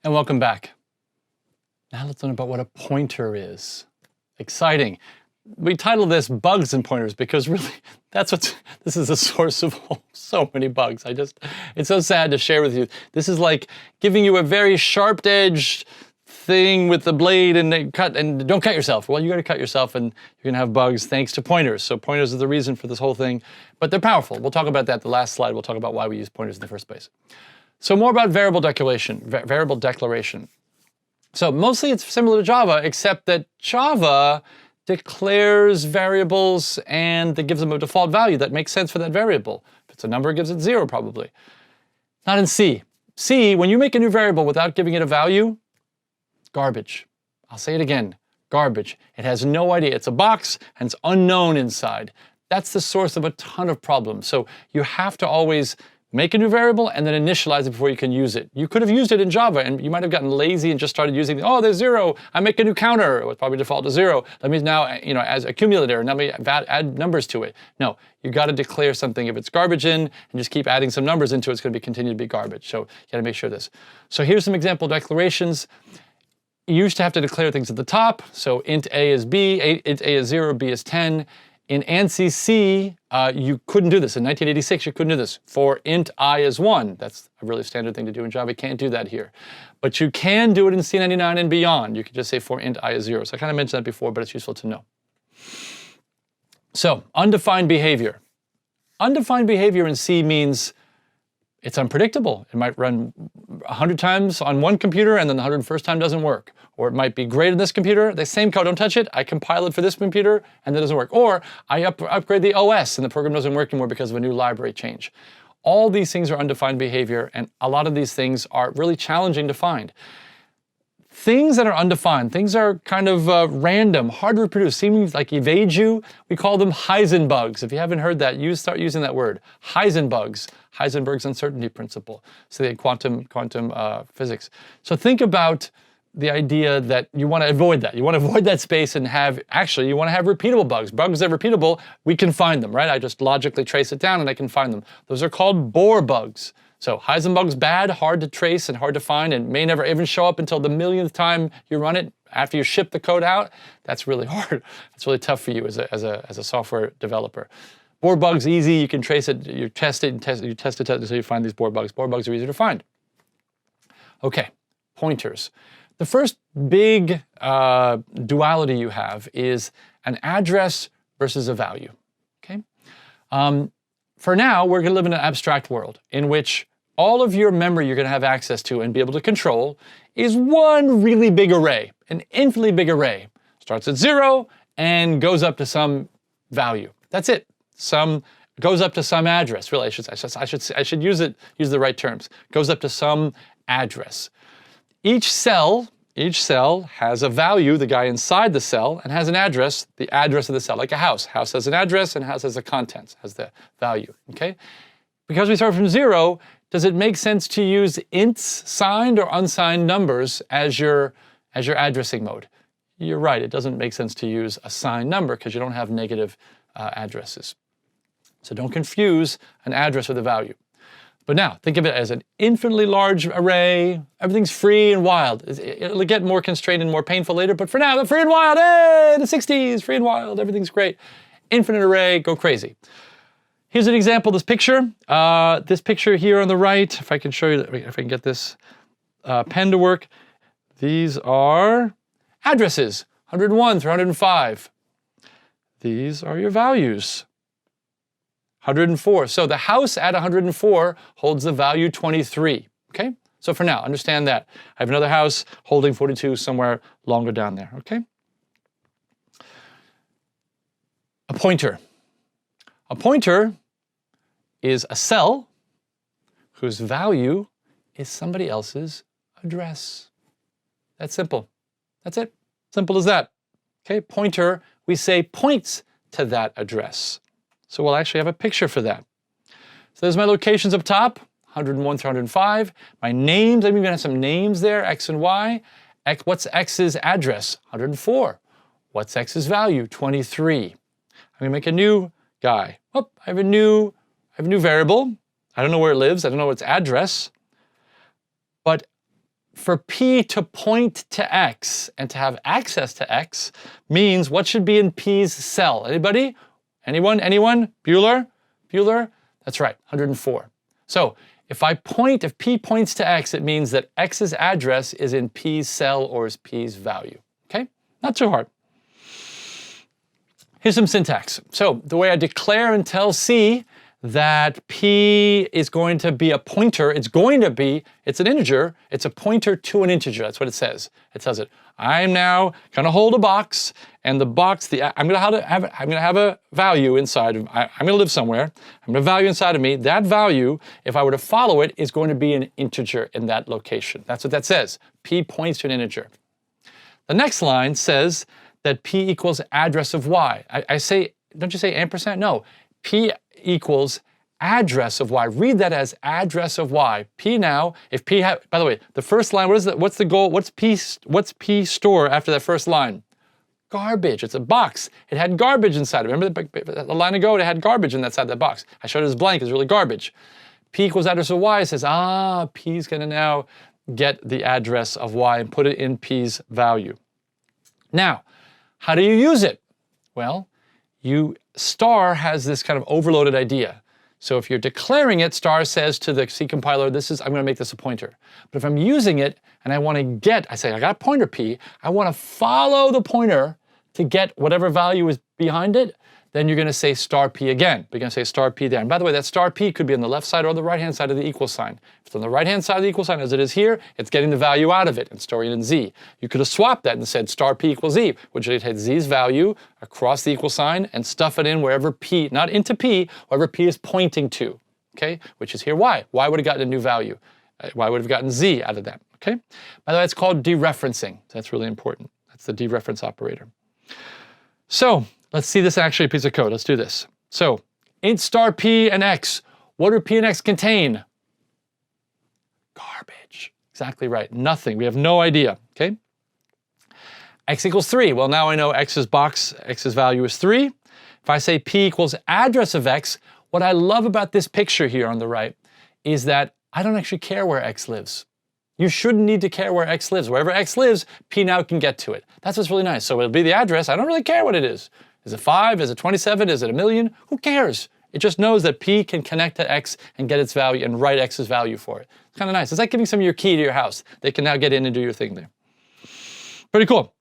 And welcome back. Now let's learn about what a pointer is. Exciting. We titled this Bugs and Pointers because really this is the source of so many bugs. It's so sad to share with you. This is like giving you a very sharp-edged thing with the blade and don't cut yourself. Well, you're gonna cut yourself and you're gonna have bugs thanks to pointers. So pointers are the reason for this whole thing, but they're powerful. We'll talk about that the last slide. We'll talk about why we use pointers in the first place. So more about variable declaration. So mostly it's similar to Java, except that Java declares variables and it gives them a default value that makes sense for that variable. If it's a number, it gives it 0 probably. Not in C. C, when you make a new variable without giving it a value, garbage. I'll say it again, garbage. It has no idea. It's a box and it's unknown inside. That's the source of a ton of problems. So you have to always make a new variable and then initialize it before you can use it. You could have used it in Java and you might have gotten lazy and just started using, oh, there's 0. I make a new counter. It would probably default to 0. Let me now, as accumulator, let me add numbers to it. No, you got to declare something. If it's garbage in and just keep adding some numbers into it, it's going to continue to be garbage. So you got to make sure this. So here's some example declarations. You used to have to declare things at the top. So int a is b, int a is 0, b is 10. In ANSI C, you couldn't do this. In 1986, you couldn't do this. For int I is 1. That's a really standard thing to do in Java. You can't do that here. But you can do it in C99 and beyond. You can just say for int I is 0. So I kind of mentioned that before, but it's useful to know. So, undefined behavior. Undefined behavior in C means it's unpredictable. It might run 100 times on one computer and then the 101st time doesn't work. Or it might be great in this computer, the same code, don't touch it, I compile it for this computer and that doesn't work. Or I upgrade the OS and the program doesn't work anymore because of a new library change. All these things are undefined behavior and a lot of these things are really challenging to find. Things that are undefined, things are kind of random, hard to reproduce, seeming like evade you, we call them Heisenbugs. If you haven't heard that, start using that word. Heisenbugs, Heisenberg's uncertainty principle, so the quantum physics. So think about the idea that you want to avoid that. You want to avoid that space and you want to have repeatable bugs. Bugs that are repeatable, we can find them, right? I just logically trace it down and I can find them. Those are called Bohr bugs. So Heisenbug's bad, hard to trace and hard to find and may never even show up until the millionth time you run it after you ship the code out. That's really hard. It's really tough for you as a software developer. Bohr bugs easy, you can trace it, you test it until you find these Bohr bugs. Bohr bugs are easy to find. Okay, pointers. The first big duality you have is an address versus a value, okay? For now, we're gonna live in an abstract world in which all of your memory you're gonna have access to and be able to control is one really big array, an infinitely big array. Starts at 0 and goes up to some value. That's it. Goes up to some address. Really, I should use the right terms. Goes up to some address. Each cell has a value, the guy inside the cell, and has an address, the address of the cell, like a house. House has an address and house has the contents, has the value, okay? Because we start from 0, does it make sense to use ints, signed or unsigned numbers as your addressing mode? You're right, it doesn't make sense to use a signed number because you don't have negative addresses. So don't confuse an address with a value. But now, think of it as an infinitely large array. Everything's free and wild. It'll get more constrained and more painful later, but for now, the free and wild, hey, the 60s, free and wild, everything's great. Infinite array, go crazy. Here's an example, this picture. This picture here on the right, if I can show you, if I can get this pen to work. These are addresses, 101 through 105. These are your values. 104. So the house at 104 holds the value 23, okay? So for now, understand that. I have another house holding 42 somewhere longer down there, okay? A pointer. A pointer is a cell whose value is somebody else's address. That's simple. That's it. Simple as that. Okay, pointer, we say points to that address. So we'll actually have a picture for that. So there's my locations up top, 101 through 105. My names, I'm even gonna have some names there, X and Y. What's X's address? 104. What's X's value? 23. I'm gonna make a new guy. Oh, I have a new variable. I don't know where it lives. I don't know its address. But for P to point to X and to have access to X means what should be in P's cell? Anybody? Anyone? Anyone? Bueller? Bueller? That's right, 104. So if P points to X, it means that X's address is in P's cell or is P's value, okay? Not too hard. Here's some syntax. So the way I declare and tell C that P is going to be a pointer, it's an integer, it's a pointer to an integer, that's what it says. It tells it, I'm now gonna hold a box, and the box, I'm gonna have a value inside of, I'm gonna live somewhere, I'm gonna have a value inside of me. That value, if I were to follow it, is going to be an integer in that location. That's what that says. P points to an integer. The next line says that P equals address of Y. I say, don't you say ampersand? No, P equals address of Y. Read that as address of Y. P now, if P by the way, the first line, what's the goal? What's P store after that first line? Garbage. It's a box. It had garbage inside of it. Remember a line ago, it had garbage in that side of that box. I showed it as blank, it's really garbage. P equals address of Y. It says, P's gonna now get the address of Y and put it in P's value. Now, how do you use it? Well, star has this kind of overloaded idea. So if you're declaring it, star says to the C compiler, I'm gonna make this a pointer. But if I'm using it and I wanna I say, I got a pointer P, I wanna follow the pointer to get whatever value is behind it, then you're gonna say star P again. You're gonna say star P there. And by the way, that star P could be on the left side or the right-hand side of the equal sign. If it's on the right-hand side of the equal sign, as it is here, it's getting the value out of it and storing it in Z. You could have swapped that and said star P equals Z, which would take Z's value across the equal sign and stuff it in wherever P, not into P, wherever P is pointing to, okay? Which is here Y. Y would have gotten a new value. Y would have gotten Z out of that, okay? By the way, it's called dereferencing. That's really important. That's the dereference operator. So, let's see this actually a piece of code. Let's do this. So, int star P and X. What do P and X contain? Garbage. Exactly right. Nothing. We have no idea. Okay? X equals 3. Well, now I know X's value is 3. If I say P equals address of X, what I love about this picture here on the right is that I don't actually care where X lives. You shouldn't need to care where X lives. Wherever X lives, P now can get to it. That's what's really nice. So it'll be the address. I don't really care what it is. Is it 5? Is it 27? Is it a million? Who cares? It just knows that P can connect to X and get its value and write X's value for it. It's kind of nice. It's like giving some of your key to your house. They can now get in and do your thing there. Pretty cool.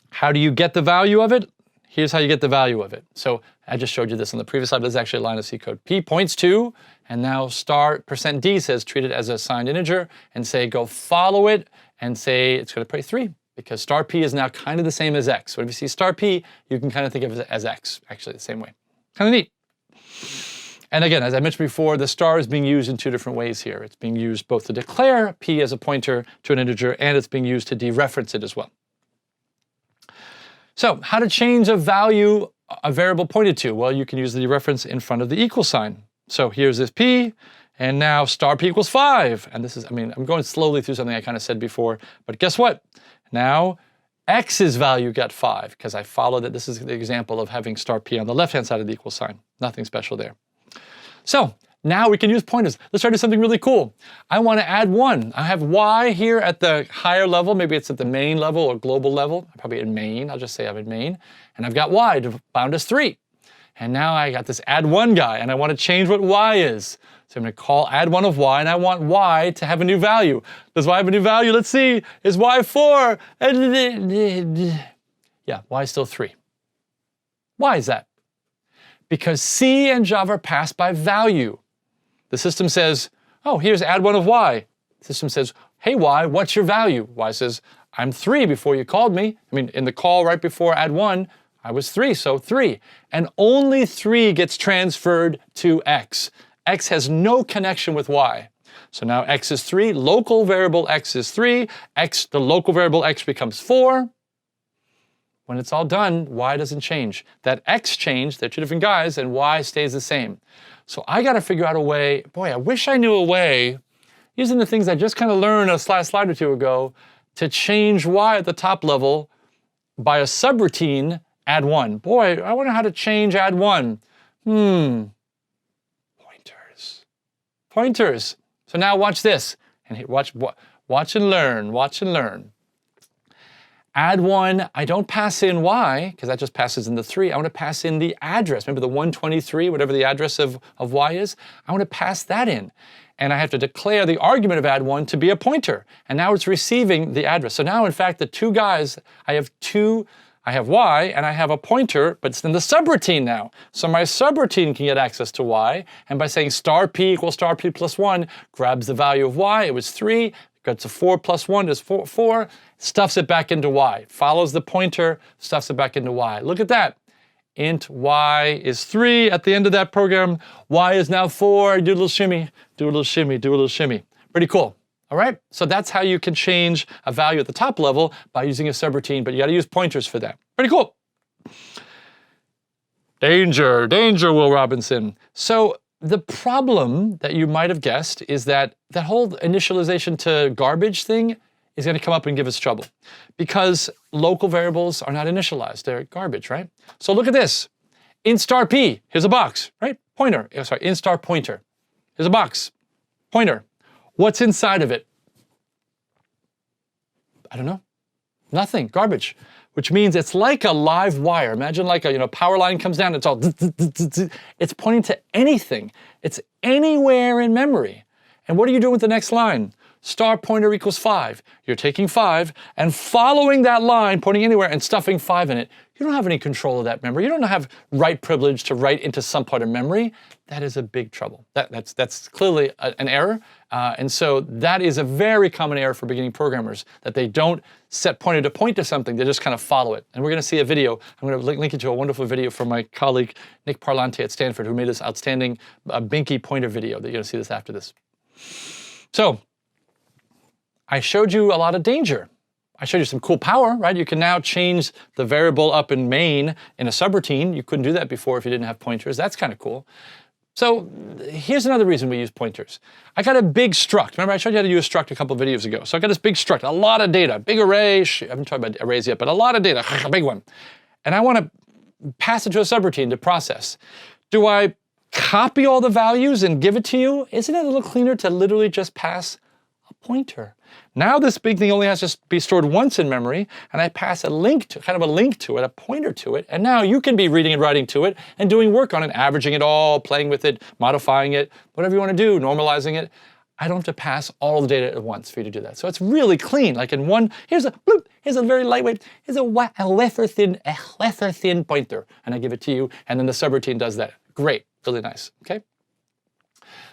How do you get the value of it? Here's how you get the value of it. So I just showed you this on the previous slide, but this is actually a line of C code. P points to, and now star %D says treat it as a signed integer and say go follow it and say it's going to pay 3. Because star P is now kind of the same as X. So if you see star P, you can kind of think of it as X, actually the same way. Kind of neat. And again, as I mentioned before, the star is being used in 2 different ways here. It's being used both to declare P as a pointer to an integer, and it's being used to dereference it as well. So how to change a value a variable pointed to? Well, you can use the dereference in front of the equal sign. So here's this P, and now star P equals 5. And this is, I'm going slowly through something I kind of said before, but guess what? Now, X's value got 5 because I followed it. This is the example of having star P on the left-hand side of the equal sign. Nothing special there. So now we can use pointers. Let's try to do something really cool. I want to add 1. I have Y here at the higher level. Maybe it's at the main level or global level. I'm probably in main. I'll just say I'm in main. And I've got Y bound as 3. And now I got this add 1 guy, and I want to change what Y is. So I'm going to call add 1 of Y, and I want Y to have a new value. Does Y have a new value? Let's see. Is Y 4? Yeah, Y is still 3. Why is that? Because C and Java are passed by value. The system says, oh, here's add 1 of Y. The system says, hey, Y, what's your value? Y says, I'm 3 before you called me. In the call right before add 1, I was 3, so 3. And only 3 gets transferred to X. X has no connection with Y. So now X is 3, local variable X is 3, the local variable X becomes 4. When it's all done, Y doesn't change. That X changed, they're 2 different guys, and Y stays the same. So I gotta figure out a way, boy, I wish I knew a way, using the things I just kind of learned a slide or 2 ago, to change Y at the top level by a subroutine, add 1. Boy, I wonder how to change add 1. Pointers. So now watch this, and watch Watch and learn, watch and learn. Add 1, I don't pass in y, because that just passes in the 3. I want to pass in the address. Remember the 123, whatever the address of y is? I want to pass that in. And I have to declare the argument of add 1 to be a pointer. And now it's receiving the address. So now, in fact, the two guys, I have y and I have a pointer, but it's in the subroutine now. So my subroutine can get access to y. And by saying star p equals star p plus 1, grabs the value of y. It was 3. Gets a 4 plus 1 is 4, stuffs it back into y. Follows the pointer, stuffs it back into y. Look at that. Int y is 3 at the end of that program. Y is now 4. Do a little shimmy, do a little shimmy, do a little shimmy. Pretty cool. All right? So that's how you can change a value at the top level by using a subroutine, but you got to use pointers for that. Pretty cool. Danger, danger, Will Robinson. So the problem that you might have guessed is that that whole initialization to garbage thing is going to come up and give us trouble because local variables are not initialized. They're garbage, right? So look at this. Int star p, here's a box, right? Pointer, sorry, int star pointer. Here's a box, pointer. What's inside of it? I don't know. Nothing, garbage. Which means it's like a live wire. Imagine like a power line comes down, it's all, it's pointing to anything. It's anywhere in memory. And what are you doing with the next line? Star pointer equals 5. You're taking 5 and following that line, pointing anywhere and stuffing 5 in it. You don't have any control of that memory. You don't have write privilege to write into some part of memory. That is a big trouble. That's clearly an error. And so that is a very common error for beginning programmers, that they don't set pointer to point to something, they just kind of follow it. And we're going to see a video. I'm going to link you to a wonderful video from my colleague, Nick Parlante at Stanford, who made this outstanding Binky pointer video. You're going to see this after this. So I showed you a lot of danger. I showed you some cool power, right? You can now change the variable up in main in a subroutine. You couldn't do that before if you didn't have pointers. That's kind of cool. So here's another reason we use pointers. I got a big struct. Remember I showed you how to use struct a couple of videos ago. So I got this big struct, a lot of data, big array. I haven't talked about arrays yet, but a lot of data, a big one. And I want to pass it to a subroutine to process. Do I copy all the values and give it to you? Isn't it a little cleaner to literally just pass a pointer? Now this big thing only has to be stored once in memory, and I pass a link to, kind of a link to it, a pointer to it, and now you can be reading and writing to it and doing work on it, averaging it all, playing with it, modifying it, whatever you want to do, normalizing it. I don't have to pass all the data at once for you to do that. So it's really clean. Like in one, here's a very lightweight, here's a wafer thin pointer, and I give it to you, and then the subroutine does that. Great, really nice, okay?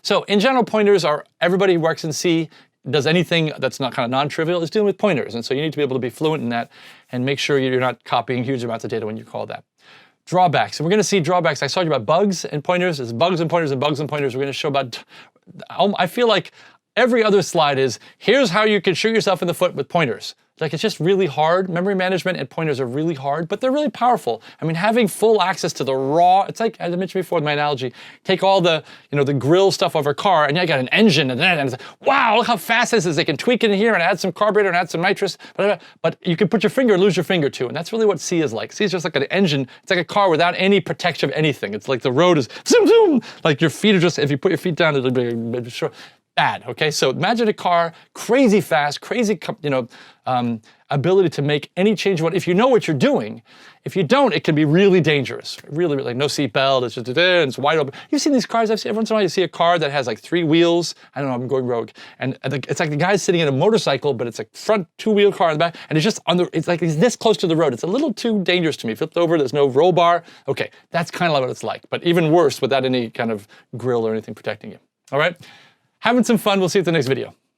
So in general, pointers are, everybody who works in C does anything that's not kind of non-trivial is dealing with pointers. And so you need to be able to be fluent in that and make sure you're not copying huge amounts of data when you call that. Drawbacks, and we're going to see drawbacks. I told you about bugs and pointers. There's bugs and pointers and bugs and pointers. We're going to show about, I feel like every other slide is, here's how you can shoot yourself in the foot with pointers. Like it's just really hard. Memory management and pointers are really hard, but they're really powerful. I mean, having full access to the raw, it's like, as I mentioned before with my analogy, take all the, the grill stuff of a car and you got an engine and then it's like, wow, look how fast this is. They can tweak it in here and add some carburetor and add some nitrous, but you can put your finger and lose your finger too. And that's really what C is like. C is just like an engine. It's like a car without any protection of anything. It's like the road is zoom, zoom. Like your feet are just, if you put your feet down, it'll be short. Bad, okay? So imagine a car, crazy fast, crazy, ability to make any change. If you know what you're doing, if you don't, it can be really dangerous. Really, like no seat belt, it's just, and it's wide open. You've seen these cars, I've seen, every once in a while you see a car that has like 3 wheels. I don't know, I'm going rogue. And it's like the guy's sitting in a motorcycle, but it's a front 2-wheel car in the back, and it's just it's like he's this close to the road. It's a little too dangerous to me. Flipped over, there's no roll bar. Okay, that's kind of like what it's like, but even worse without any kind of grill or anything protecting you. All right? Having some fun. We'll see you at the next video.